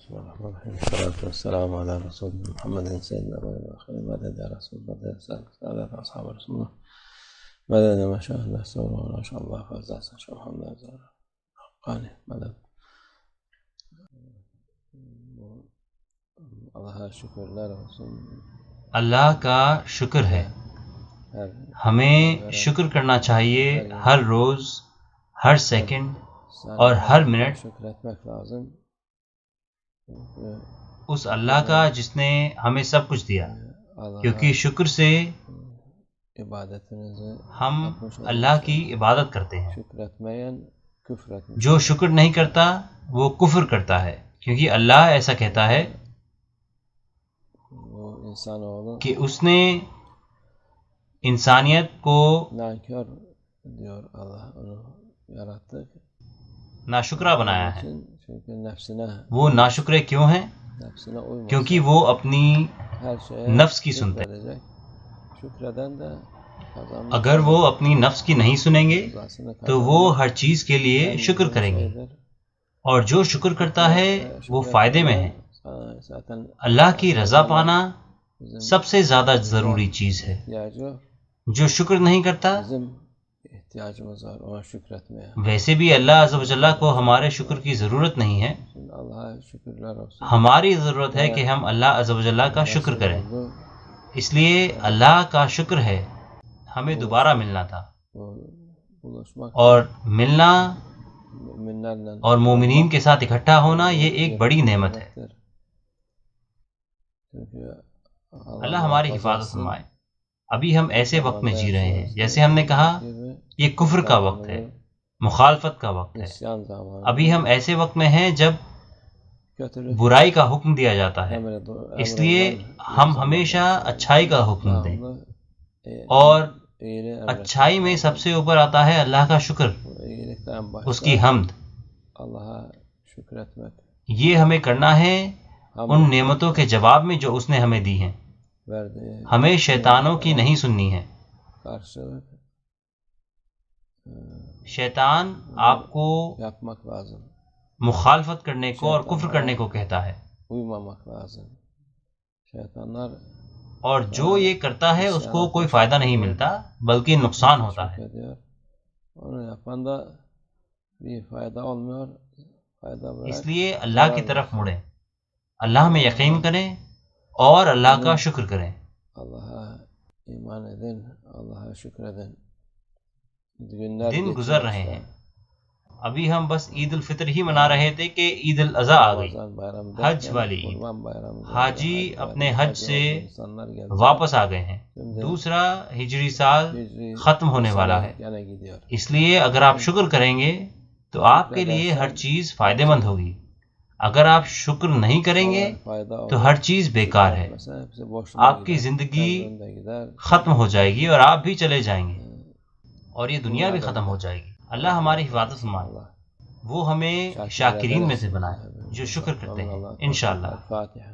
بسم الله الرحمن الرحيم والصلاة والسلام على رسول محمد سيدنا وخير مدد يا رسول الله سادة أصحاب رسول الله مدد ما شاء الله سورة ما شاء الله فوزا شاء محمد قاني مدد اللہ شکر اللہ رسول اللہ کا شکر ہے. ہمیں شکر کرنا چاہیے ہر روز، ہر سیکنڈ اور ہر منٹ شکر اتمک لازم اس اللہ کا جس نے ہمیں سب کچھ دیا، کیونکہ شکر سے عبادت ہم اللہ کی عبادت کرتے ہیں. شکر اتمین کفر اتمین جو شکر نہیں کرتا وہ کفر کرتا ہے، کیونکہ اللہ ایسا کہتا ہے وہ انسان oğlu کہ اس نے انسانیت کو nankör diyor Allah onu yarattı. ناشکرہ بنایا ہے. Çünkü nefsine وہ ناشکرے کیوں ہیں؟ uymasın. کیونکہ وہ اپنی her şeye نفس کی سنتے ہیں. şükredecek. Şükreden de kazanmış. اگر وہ اپنی نفس کی نہیں سنیں گے Rızasını تو وہ ہر چیز کے لیے شکر کریں گے، şeydir. اور جو شکر کرتا ہے وہ فائدے میں ہے. Zaten اللہ کی رضا پانا سب سے زیادہ ضروری چیز ہے. ihtiyacı جو شکر نہیں کرتا، bizim ihtiyacımız var ona şükretmeye. ویسے بھی اللہ عز و جل کو ہمارے شکر کی ضرورت نہیں ہے. Şimdi Allah'a şükürler olsun. ہماری ضرورت ہے کہ ہم اللہ عز و جل کا شکر کریں. اس لیے اللہ کا شکر ہے ہمیں دوبارہ ملنا تھا، Buluşmak اور ملنا müminlerle اور مومنین کے ساتھ اکٹھا ہونا یہ ایک بڑی نعمت ہے. Çünkü اللہ ہماری حفاظت فرمائے. ابھی ہم ایسے وقت میں جی رہے ہیں، جیسے ہم نے کہا یہ کفر کا وقت ہے، مخالفت کا وقت ہے. isyan zamanı. ابھی ہم ایسے وقت میں ہیں جب Kötülük برائی کا حکم دیا جاتا ہے، اس لیے ہم ہمیشہ اچھائی کا حکم دیں، اور اچھائی میں سب سے اوپر آتا ہے اللہ کا شکر، اس کی حمد. Allah'a şükretmek یہ hمیں کرنا ہے ان نعمتوں کے جواب میں جو اس نے ہمیں دی ہیں. verdiği ہمیں شیطانوں کی نہیں سننی ہے. karşılık شیطان آپ کو yapmak lazım. مخالفت کرنے کو اور کفر کرنے کو کہتا ہے، Uymamak lazım. Şeytanlar اور جو یہ کرتا ہے اس کو کوئی فائدہ نہیں ملتا بلکہ نقصان ہوتا ہے. şükrediyor. Onu yapan da bir fayda olmuyor. Fayda bırak. اس لیے اللہ کی طرف مڑیں، اللہ میں یقین کریں اور اللہ کا شکر کریں. Allah'a iman edin. Allah'a şükredin. Günler دن geçiyor گزر رہے işte. ہیں. ابھی ہم بس عید الفطر ہی منا رہے تھے کہ عید الاضحیٰ آ گئی، Ramazan bayramı حج derken والی عید. Kurban bayramı geldi. حاجی Hac اپنے bayramı, حج hac سے oldu, insanlar geldi. واپس آ گئے ہیں. دوسرا ہجری سال Hicri ختم ہونے والا ہے. gene gidiyor. اس لیے اگر آپ شکر کریں گے تو آپ کے لیے ہر چیز فائدہ مند ہوگی. اگر آپ شکر نہیں کریں گے Fayda تو olur. ہر چیز بیکار ہے. Mesela hepsi boşluğa آپ کی gider. زندگی Ömründe gider. ختم ہو جائے گی اور آپ بھی چلے جائیں گے، اور یہ دنیا بھی ختم ہو جائے گی. اللہ ہماری حفاظت فرمائے، Allah وہ ہمیں شاکرین میں سے بنائے جو شکر کرتے ہیں انشاءاللہ. الفاتحة.